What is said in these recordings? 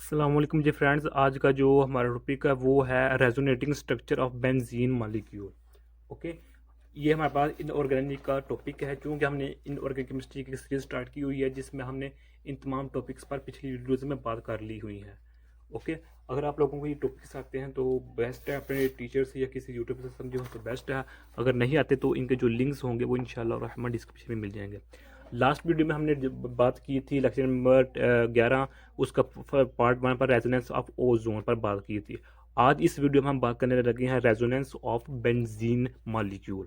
अस्सलाम वालेकुम जी फ्रेंड्स। आज का जो हमारा टॉपिक है वो है resonating structure of benzene molecule. Okay, ये हमारे पास इनऑर्गेनिक का टॉपिक है। चूँकि हमने इनऑर्गेनिक केमिस्ट्री की सीरीज स्टार्ट की हुई है जिसमें हमने इन तमाम टॉपिक्स पर पिछली वीडियोज़ में बात कर ली हुई है। ओके, अगर आप लोगों को ये टॉपिक्स आते हैं तो बेस्ट है, अपने टीचर से या किसी यूट्यूब से समझे हो तो बेस्ट है। अगर नहीं आते तो इनके जो लिंक्स होंगे वो इंशाल्लाह रहमान डिस्क्रिप्शन में मिल जाएंगे। लास्ट वीडियो में हमने बात की थी लेक्चर नंबर 11, उसका पार्ट 1 पर रेजोनेंस ऑफ ओजोन पर बात की थी। आज इस वीडियो में हम बात करने लगे हैं resonance of benzene molecule.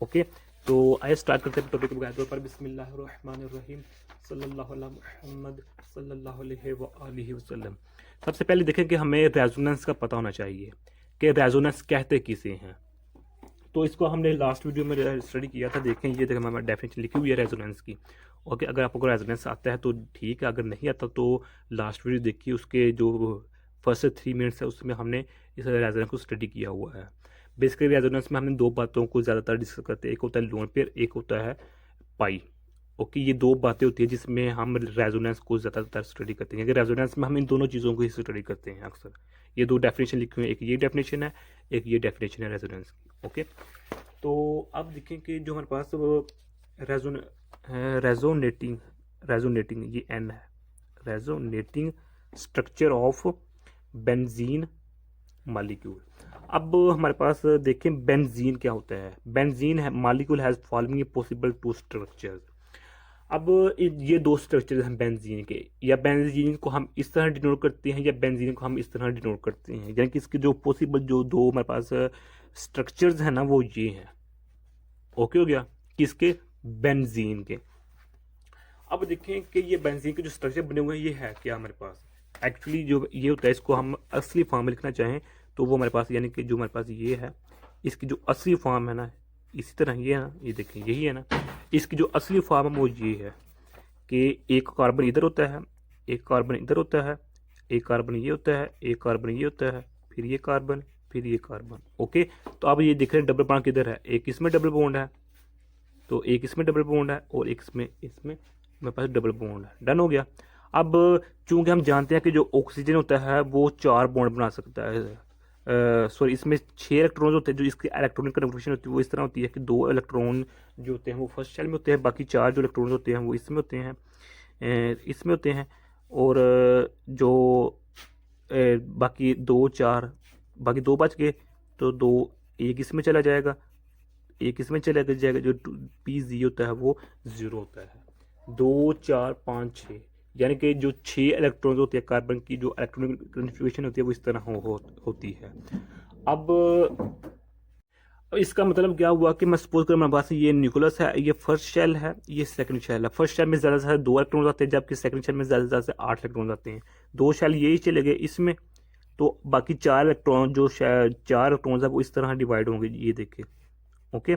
Okay, तो आइए स्टार्ट करते हैं टॉपिक के तौर पर। बिस्मिल्लाहिर्रहमानिर्रहीम, सल्लल्लाहु अला मुहम्मद सल्लल्लाहु अलैहि व आलिहि वसल्लम। सबसे पहले देखें कि हमें रेजोनेंस का पता होना चाहिए कि रेजोनेंस कहते किसे हैं। तो इसको हमने लास्ट वीडियो में स्टडी किया था। देखें, ये देखिए हमारे डेफिनेशन लिखी हुई है रेजोनेंस की। ओके, अगर आपको रेजोनेंस आता है तो ठीक है, अगर नहीं आता तो लास्ट वीडियो देखिए, उसके जो फर्स्ट से 3 मिनट्स है उसमें हमने इस रेजोनेंस को स्टडी किया हुआ है। बेसिकली रेजोनेंस में हमने दो बातों को ज़्यादातर डिस्कस करते हैं, एक होता है लोन पेयर, एक होता है पाई। ओके, ये दो बातें होती है जिसमें हम रेजोनेंस को ज़्यादातर स्टडी करते हैं। अगर रेजोनेंस में हम इन दोनों चीज़ों को ही स्टडी करते हैं अक्सर। ये दो डेफिनेशन लिखी हुई है, एक ये डेफिनेशन है, एक ये डेफिनेशन है रेजोनेंस की। ओके, तो अब देखें कि जो हमारे पास रेजोन रेजोनेटिंग रेजोनेटिंग ये एन है, resonating structure of benzene molecule. अब हमारे पास देखें बेंजीन क्या होता है। बेंजीन है molecule has following possible two structures. अब ये दो स्ट्रक्चर हैं बेंजीन के, या बेंजीन को हम इस तरह डिनोट करते हैं या बेंजीन को हम इस तरह डिनोट करते हैं, यानी कि इसके जो पॉसिबल जो दो हमारे पास स्ट्रक्चर्स हैं ना वो ये हैं। ओके हो गया, किसके? बेंजीन के। अब देखें कि ये बेंजीन के जो स्ट्रक्चर बने हुए हैं ये है क्या हमारे पास। एक्चुअली जो ये होता है, इसको हम असली फॉर्म में लिखना चाहें तो वो हमारे पास, यानी कि जो हमारे पास ये है, इसकी जो असली फॉर्म है ना, इसी तरह ये है ना, ये देखें यही है ना, इसकी जो असली फॉर्म है वो ये है कि एक कार्बन इधर होता है, एक कार्बन इधर होता है, एक कार्बन ये होता है, एक कार्बन ये होता है, फिर ये कार्बन, फिर ये कार्बन। ओके, तो अब ये देख रहे हैं डबल बॉन्ड किधर है, एक इसमें डबल बॉन्ड है, तो एक इसमें डबल बॉन्ड है और एक इसमें इसमें मेरे पास डबल बॉन्ड है। डन हो गया। अब चूंकि हम जानते हैं कि जो ऑक्सीजन होता है वो 4 बॉन्ड बना सकता है, सॉरी इसमें 6 इलेक्ट्रॉन होते हैं। जो इसकी इलेक्ट्रॉनिक कन्फर्मेशन होती है वो इस तरह होती है कि 2 इलेक्ट्रॉन जो होते हैं वो फर्स्ट शेल में होते हैं, बाकी 4 जो इलेक्ट्रॉन होते हैं वो इसमें होते हैं, इसमें होते हैं। और जो बाकी 2 4, बाकी 2 बच गए, तो 2, एक इसमें चला जाएगा, एक इसमें चला जाएगा, जो पी जी होता है वो 0 होता है। 2 4 5 6, यानी कि जो 6 इलेक्ट्रॉन होते हैं कार्बन की, जो इलेक्ट्रॉनिक कन्फिग्रेशन होती है वो इस तरह होती है। अब इसका मतलब क्या हुआ कि मैं सपोज कर मेरे पास ये न्यूक्लियस है, ये फर्स्ट शेल है, ये सेकंड शेल है। फर्स्ट शेल में ज़्यादा से ज़्यादा 2 इलेक्ट्रॉन आते हैं, जबकि सेकंड शेल में ज़्यादा से ज़्यादा 8 इलेक्ट्रॉन आते हैं। 2 शेल यही चले गए इसमें, तो बाकी 4 इलेक्ट्रॉन, जो 4 इलेक्ट्रॉन है वो इस तरह डिवाइड होंगे, ये देखिए। ओके,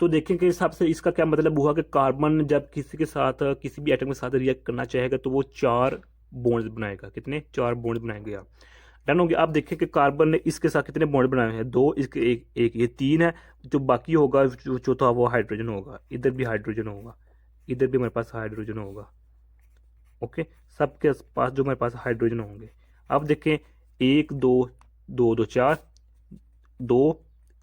तो देखें कि हिसाब से इसका क्या मतलब हुआ कि कार्बन जब किसी के साथ, किसी भी एटम के साथ रिएक्ट करना चाहेगा तो वो 4 बॉन्ड्स बनाएगा। कितने? 4 बॉन्ड्स बनाएंगे। आप डन हो गया। आप देखें कि कार्बन ने इसके साथ कितने बॉन्ड बनाए हैं? 2, इसके एक ये 3 है। जो बाकी होगा जो चौथा वो हाइड्रोजन होगा, इधर भी हाइड्रोजन होगा, इधर भी हमारे पास हाइड्रोजन होगा। ओके, सबके पास जो हमारे पास हाइड्रोजन होंगे। अब देखें 1 2 2 2 4, 2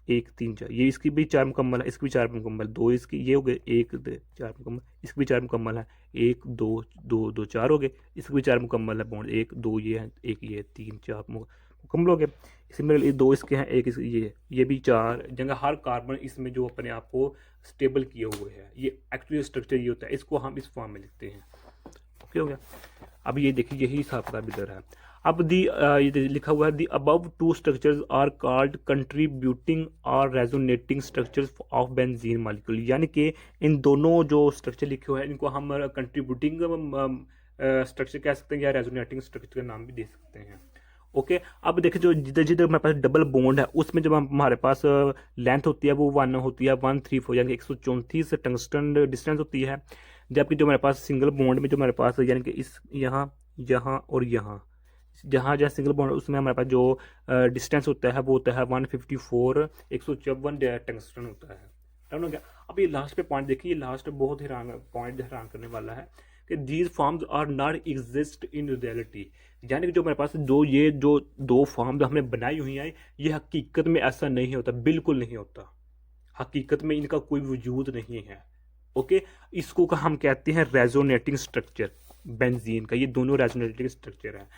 1 3 4, ये इसकी भी 4 मुकम्मल है, इसकी भी 4 मुकम्मल, 2 इसकी, ये हो गए 1 4 मुकम्मल, इसकी भी 4 मुकम्मल है, 1 2 2 2 4 हो गए, इसकी भी 4 मुकम्मल है बॉन्ड, 1 2 ये है, 1 ये 3 4 मुकम्मल हो गए। इसमें 2 इसके हैं, एक ये भी 4 जगह, हर कार्बन इसमें जो अपने आप को स्टेबल किए हुए हैं। ये एक्चुअली स्ट्रक्चर ये होता है, इसको हम इस फॉर्म में लिखते हैं। ओके हो गया। अब ये देखिए यही हिसाब किताब इधर है। अब ये लिखा हुआ है the above 2 structures are called contributing और resonating structures of benzene molecule, यानी कि इन दोनों जो स्ट्रक्चर लिखे हुए हैं इनको हम कंट्रीब्यूटिंग स्ट्रक्चर कह सकते हैं या रेजोनेटिंग स्ट्रक्चर का नाम भी दे सकते हैं। ओके, अब देखिए जो जिधर जिधर हमारे पास डबल बॉन्ड है उसमें जब हमारे पास लेंथ होती है वो 1 होती है, 134 यानी कि 134 टंगस्टन डिस्टेंस होती है। जबकि जो हमारे पास सिंगल बॉन्ड में जो हमारे पास यानी कि इस यहाँ यहाँ और यहाँ, जहाँ जहाँ सिंगल बॉन्ड उसमें हमारे पास जो डिस्टेंस होता है वो होता है 154 154 टंगस्टन होता है। डन हो गया। अब ये लास्ट पे पॉइंट देखिए, ये लास्ट बहुत हैरान पॉइंट हैरान करने वाला है कि these forms are not exist in reality, यानी कि जो हमारे पास जो दो फॉर्म्स हमने बनाई हुई हैं ये हकीकत में ऐसा नहीं होता, बिल्कुल नहीं होता, हकीकत में इनका कोई वजूद नहीं है। ओके, इसको का हम कहते हैं रेजोनेटिंग स्ट्रक्चर बेंजीन का, ये दोनों रेजोनेटिंग स्ट्रक्चर है।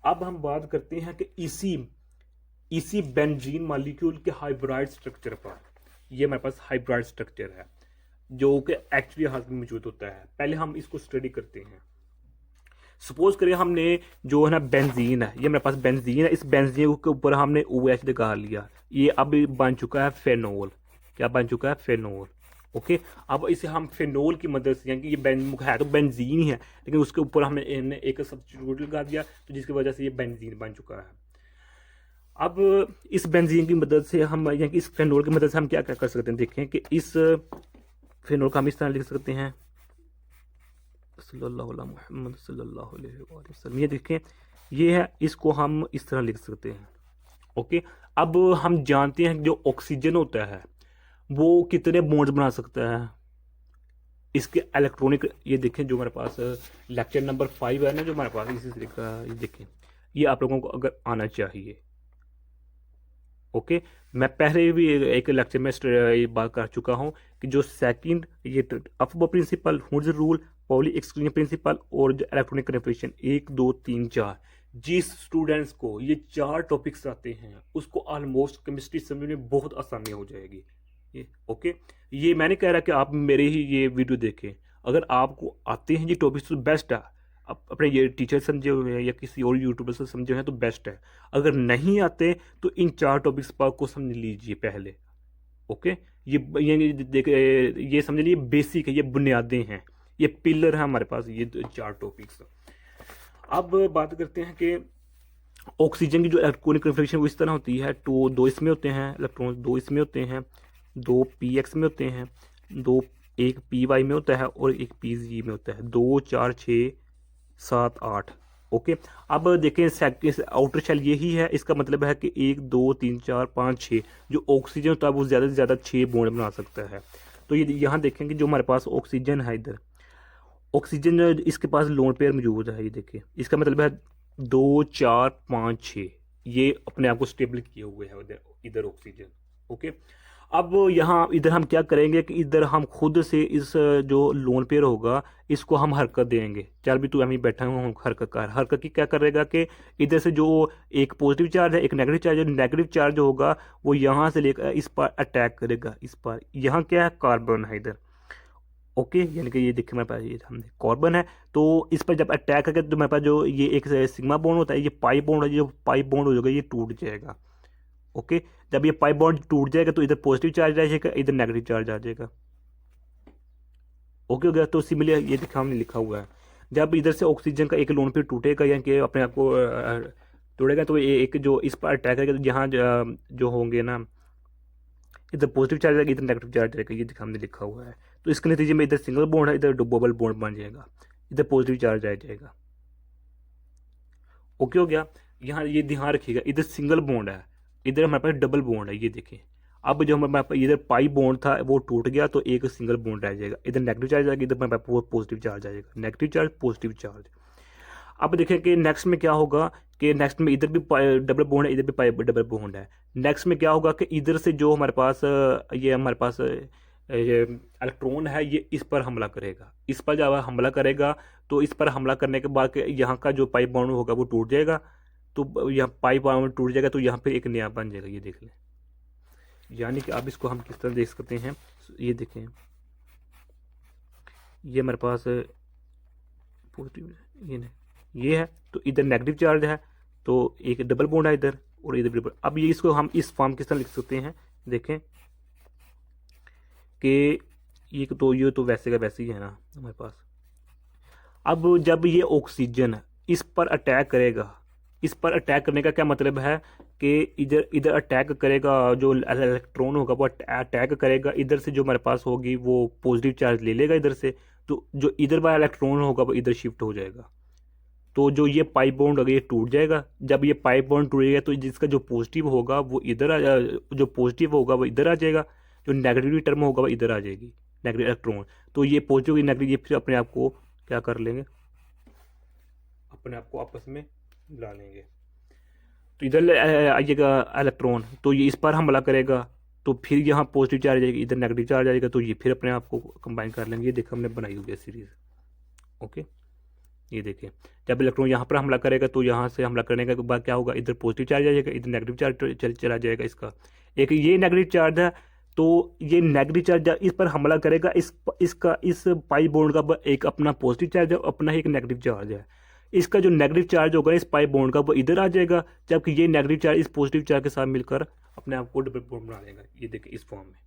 अब हम बात करते हैं कि इसी बेंजीन मॉलिक्यूल के हाइब्रिड स्ट्रक्चर पर, ये हमारे पास हाइब्रिड स्ट्रक्चर है जो कि एक्चुअली हालत में मौजूद होता है। पहले हम इसको स्टडी करते हैं। सपोज करें हमने जो है ना बेंजीन है, ये मेरे पास बेंजीन है, इस बेंजीन के ऊपर हमने OH लगा लिया, ये अब बन चुका है फेनोल। क्या बन चुका है? फेनोल। ओके, अब इसे हम फेनोल की मदद से, यानी कि ये है तो बेंजीन ही है, लेकिन उसके ऊपर हमने एक सब्स्टिट्यूट लगा दिया, तो जिसकी वजह से ये बेंजीन बन चुका है। अब इस बेंजीन की मदद से हम, यानी कि इस फेनोल की मदद से हम क्या क्या कर सकते हैं, देखें कि इस फेनोल का हम इस तरह लिख सकते हैं सल्लल्लाहु अलैहि मुहम्मद सल्लल्लाहु अलैहि वसल्लम, ये देखें ये है, इसको हम इस तरह लिख सकते हैं। ओके, अब हम जानते हैं जो ऑक्सीजन होता है वो कितने बॉन्ड्स बना सकता है, इसके इलेक्ट्रॉनिक, ये देखें जो हमारे पास लेक्चर नंबर 5 है ना जो हमारे पास, इसी तरीके का ये देखें, ये आप लोगों को अगर आना चाहिए। ओके, मैं पहले भी एक लेक्चर में ये बात कर चुका हूँ कि जो सेकंड ये Aufbau principle, Hund's rule, Pauli exclusion principle और जो इलेक्ट्रॉनिक कन्फर्मेशन 1 2 3 4, जिस स्टूडेंट्स को ये 4 टॉपिक्स आते हैं उसको ऑलमोस्ट केमिस्ट्री समझने में बहुत आसानी हो जाएगी। ये ओके, ये मैंने कह रहा कि आप मेरे ही ये वीडियो देखें, अगर आपको आते हैं ये टॉपिक्स तो बेस्ट है, आप अपने ये टीचर समझे हुए हैं या किसी और यूट्यूबर से समझे हुए हैं तो बेस्ट है। अगर नहीं आते तो इन 4 टॉपिक्स पर को समझ लीजिए पहले। ओके, ये समझ लीजिए बेसिक है, ये बुनियादें हैं, ये पिलर है हमारे पास, ये 4 टॉपिक्स। अब बात करते हैं कि ऑक्सीजन की जो इलेक्ट्रॉनिक कन्फिगरेशन वो इस तरह होती है, तो 2 इसमें होते हैं इलेक्ट्रॉन, 2 इसमें होते हैं, 2 px में होते हैं, 2 एक py में होता है और एक pz में होता है, 2 4 6 7 8। ओके, अब देखें आउटर शेल यही है, इसका मतलब है कि 1 2 3 4 5 6 जो ऑक्सीजन होता है वो ज़्यादा से ज़्यादा 6 बॉन्ड बना सकता है। तो ये यहाँ देखेंगे जो हमारे पास ऑक्सीजन है, इधर ऑक्सीजन इसके पास लोन पेयर मौजूद है, ये देखिए, इसका मतलब है 2 4 5 6 ये अपने आप को स्टेबल किए हुए है इधर ऑक्सीजन। ओके, अब यहाँ इधर हम क्या करेंगे कि इधर हम खुद से इस जो लोन पेयर होगा इसको हम हरकत देंगे। चल भी तू हमें बैठा हूँ, हरकत कर, हरकत की क्या करेगा कि इधर से जो एक पॉजिटिव चार्ज है एक नेगेटिव चार्ज है, नेगेटिव चार्ज होगा वो यहाँ से लेकर इस पर अटैक करेगा, इस पर, यहाँ क्या है कार्बन है इधर। ओके, यानी कि ये देखिए मेरे पास ये हमने कार्बन है, तो इस पर जब अटैक करके तो मेरे पास जो ये एक सिग्मा बॉन्ड होता है, ये पाई बॉन्ड है, जो पाई बॉन्ड हो जाएगा ये टूट जाएगा। ओके, जब ये पाई बॉन्ड टूट जाएगा तो इधर पॉजिटिव चार्ज आ जाएगा, इधर नेगेटिव चार्ज आ जाएगा। ओके हो गया, तो सिमिलर ये देखा हमने लिखा हुआ है, जब इधर से ऑक्सीजन का एक लोन पे टूटेगा या कि अपने आप को तोड़ेगा तो ये एक जो इस पर अटैक करेगा तो यहाँ जो होंगे ना, इधर पॉजिटिव चार्ज आएगा इधर नेगेटिव चार्ज आएगा, ये देखा हमने लिखा हुआ है। तो इसके नतीजे में इधर सिंगल बॉन्ड है, इधर डबल बॉन्ड बन जाएगा, इधर पॉजिटिव चार्ज आ जाएगा। ओके हो गया, यहाँ ये ध्यान रखिएगा, इधर सिंगल बॉन्ड है, इधर हमारे पास डबल बॉन्ड है, ये देखें। अब जो हमारे पास इधर पाई बॉन्ड था वो टूट गया तो एक सिंगल बॉन्ड रह जाएगा, इधर नेगेटिव चार्ज आएगा, इधर हमारे पास पॉजिटिव चार्ज आ जाएगा, नेगेटिव चार्ज पॉजिटिव चार्ज। अब देखें कि नेक्स्ट में क्या होगा कि नेक्स्ट में इधर भी डबल बॉन्ड है, इधर भी पाई डबल बॉन्ड है। नेक्स्ट में क्या होगा कि इधर से जो हमारे पास ये हमारे पास ये इलेक्ट्रॉन है ये इस पर हमला करेगा, इस पर जब हमला करेगा तो इस पर हमला करने के बाद यहाँ का जो पाई बॉन्ड होगा वो टूट जाएगा, तो यहाँ पाई बॉन्ड टूट जाएगा तो यहाँ पे एक नया बन जाएगा, ये देख लें। यानी कि अब इसको हम किस तरह देख सकते हैं, ये देखें, ये हमारे पास पॉजिटिव ये है, तो इधर नेगेटिव चार्ज है तो एक डबल बॉन्ड है इधर और इधर डबल। अब ये इसको हम इस फॉर्म किस तरह लिख सकते हैं, देखें कि ये तो वैसे का वैसे ही है ना हमारे पास। अब जब ये ऑक्सीजन इस पर अटैक करेगा, इस पर अटैक करने का क्या मतलब है कि इधर इधर अटैक करेगा, जो इलेक्ट्रॉन होगा वो अटैक करेगा, इधर से जो हमारे पास होगी वो पॉजिटिव चार्ज ले लेगा इधर से, तो जो इधर वाला इलेक्ट्रॉन होगा वो इधर शिफ्ट हो जाएगा, तो जो ये पाई बॉन्ड होगा ये टूट जाएगा। जब ये पाई बॉन्ड टूटेगा तो जिसका जो पॉजिटिव होगा वो इधर जो पॉजिटिव होगा वो इधर आ जाएगा, जो नेगेटिव टर्म होगा वो इधर आ जाएगी, नेगेटिव इलेक्ट्रॉन। तो ये पॉजिटिव नेगेटिव ये फिर अपने आप को क्या कर लेंगे, अपने आप को आपस में मिला लेंगे। तो इधर आइएगा इलेक्ट्रॉन, तो ये इस पर हमला करेगा, तो फिर यहाँ पॉजिटिव चार्ज आएगा, इधर नेगेटिव चार्ज आएगा, तो ये फिर अपने आप को कंबाइन कर लेंगे। ये देखो हमने बनाई हुई है सीरीज। ओके, ये देखिए जब इलेक्ट्रॉन यहाँ पर हमला करेगा तो यहाँ से हमला करने के बाद क्या होगा, इधर पॉजिटिव चार्ज आ जाएगा, इधर नेगेटिव चार्ज चला जाएगा। इसका एक ये नेगेटिव चार्ज है, तो ये नेगेटिव चार्ज इस पर हमला करेगा, इसका इस पाई बॉन्ड का एक अपना पॉजिटिव चार्ज है, अपना एक नेगेटिव चार्ज है। इसका जो नेगेटिव चार्ज होगा इस पाई बॉन्ड का वो इधर आ जाएगा, जबकि ये नेगेटिव चार्ज इस पॉजिटिव चार्ज के साथ मिलकर अपने आप को डबल बॉन्ड बना लेगा। ये देखिए इस फॉर्म में।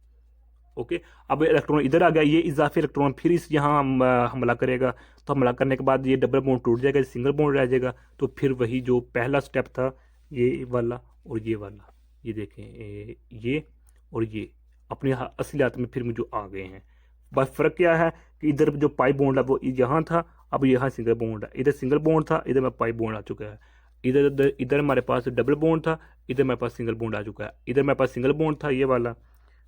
ओके, अब इलेक्ट्रॉन इधर आ गया, ये इजाफी इलेक्ट्रॉन फिर इस यहाँ हमला करेगा, तो हमला करने के बाद ये डबल बॉन्ड टूट जाएगा, सिंगल बॉन्ड रह जाएगा। तो फिर वही जो पहला स्टेप था ये वाला और ये वाला, ये देखें ये और ये अपनी असली हालत में फिर मुझे आ गए हैं। बस फ़र्क क्या है कि इधर जो पाई बॉन्ड है वो यहाँ था, अब यहाँ सिंगल बॉन्ड है। इधर सिंगल बॉन्ड था, इधर में पाई बॉन्ड आ चुका है। इधर इधर हमारे पास डबल बॉन्ड था, इधर मेरे पास सिंगल बॉन्ड आ चुका है। इधर मेरे पास सिंगल बॉन्ड था ये वाला,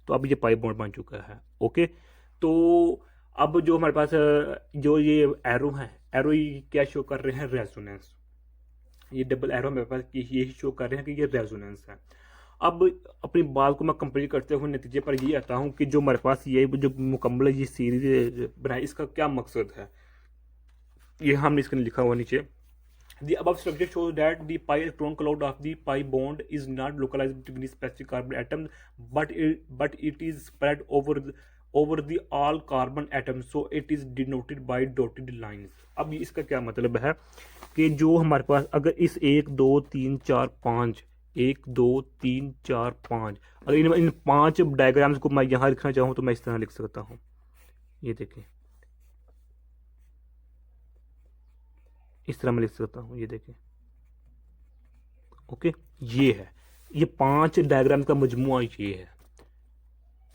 तो अब ये पाई बॉन्ड बन चुका है। ओके, तो अब जो हमारे पास जो ये एरो है, एरो ये क्या शो कर रहे हैं, रेजोनेंस। ये डबल एरो मेरे पास यही शो कर रहे हैं कि ये रेजोनेंस है। अब अपनी बात को मैं कंप्लीट करते हुए नतीजे पर ये आता हूँ कि जो हमारे पास ये जो मुकम्मल ये सीरीज बनाई, इसका क्या मकसद है, ये हमने इसके लिखा हुआ नीचे। The above structure shows that the pi electron cloud of the pi bond is not localized between the specific carbon atom, but it is spread over the all carbon atoms, so it is denoted by dotted lines. अब इसका क्या मतलब है कि जो हमारे पास अगर इस 1 2 3 4 5 1 2 3 4 5 अगर इन 5 डायग्राम्स को मैं यहाँ लिखना चाहूँ तो मैं इस तरह लिख सकता हूँ। ये देखें इस तरह मैं लिख सकता हूँ, ये देखें। ओके, ये है, ये 5 डायग्राम का मजमुआ ये है।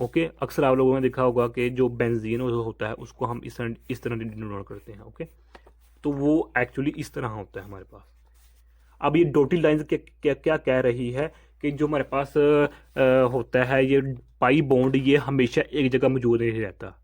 ओके, अक्सर आप लोगों ने देखा होगा कि जो बेंजीन होता है उसको हम इस तरह डिनोट करते हैं। ओके, तो वो एक्चुअली इस तरह होता है हमारे पास। अब ये डॉटेड लाइंस क्या कह रही है कि जो हमारे पास होता है ये पाई बॉन्ड, ये हमेशा एक जगह मौजूद नहीं रहता।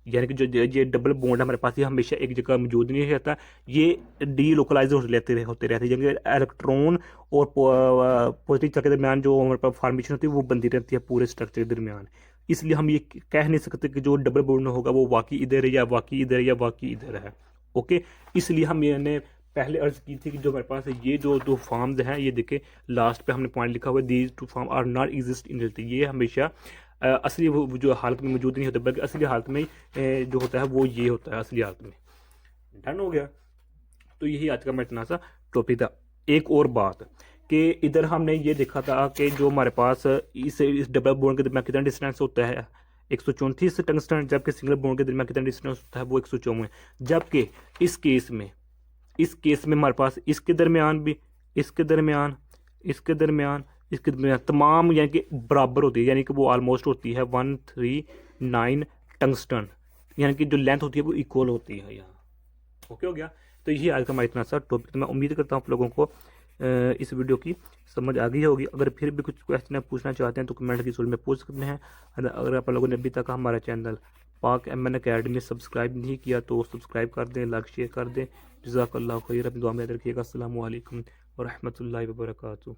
यानी कि जो ये डबल बॉन्ड हमारे पास ये हमेशा एक जगह मौजूद नहीं रहता, ये डी लोकलाइज होते रहते हैं। यानी इलेक्ट्रॉन और पॉजिटिव चार्ज के दरमियान जो हमारे पास फॉर्मेशन होती है वो बनती रहती है पूरे स्ट्रक्चर के दरमियान। इसलिए हम ये कह नहीं सकते कि जो डबल बॉन्ड होगा वो वाकई इधर है या वाकई इधर है या वाकई इधर है। ओके, इसलिए हम मैंने पहले अर्ज की थी कि जो हमारे पास ये जो दो फॉर्म्स हैं, ये देखें लास्ट पे हमने पॉइंट लिखा हुआ है, these two form are not exist in reality. ये हमेशा असली वो जो हालत में मौजूद नहीं होता, बल्कि असली हालत में जो होता है वो ये होता है असली हालत में। डन हो गया। तो यही आज का मेरा इतना सा टॉपिक था। एक और बात कि इधर हमने ये देखा था कि जो हमारे पास इस डबल बॉन्ड के दरमियान कितना डिस्टेंस होता है 134 टंगस्टन, जबकि सिंगल बॉन्ड के दरमियान कितना डिस्टेंस होता है वो 154। जबकि इस केस में हमारे पास इसके दरमियान भी, इसके दरमियान तमाम यानी कि बराबर होती है, यानी कि वो ऑलमोस्ट होती है 139 टंगस्टन, यानी कि जो लेंथ होती है वो इक्वल होती है यहाँ। ओके हो गया। तो यही आज का हमारा इतना सा टॉपिक। तो मैं उम्मीद करता हूँ आप लोगों को इस वीडियो की समझ आ गई होगी। अगर फिर भी कुछ क्वेश्चन पूछना चाहते हैं तो कमेंट की सूरत में पूछ सकते हैं। अगर आप लोगों ने अभी तक हमारा चैनल पाक MN अकेडमी सब्सक्राइब नहीं किया तो सब्सक्राइब कर दें, लाइक शेयर कर दें। जज़ाकल्लाहु खैर, अपनी दुआ में याद रखिएगा। अस्सलामु अलैकुम व रहमतुल्लाहि व बरकातुहू।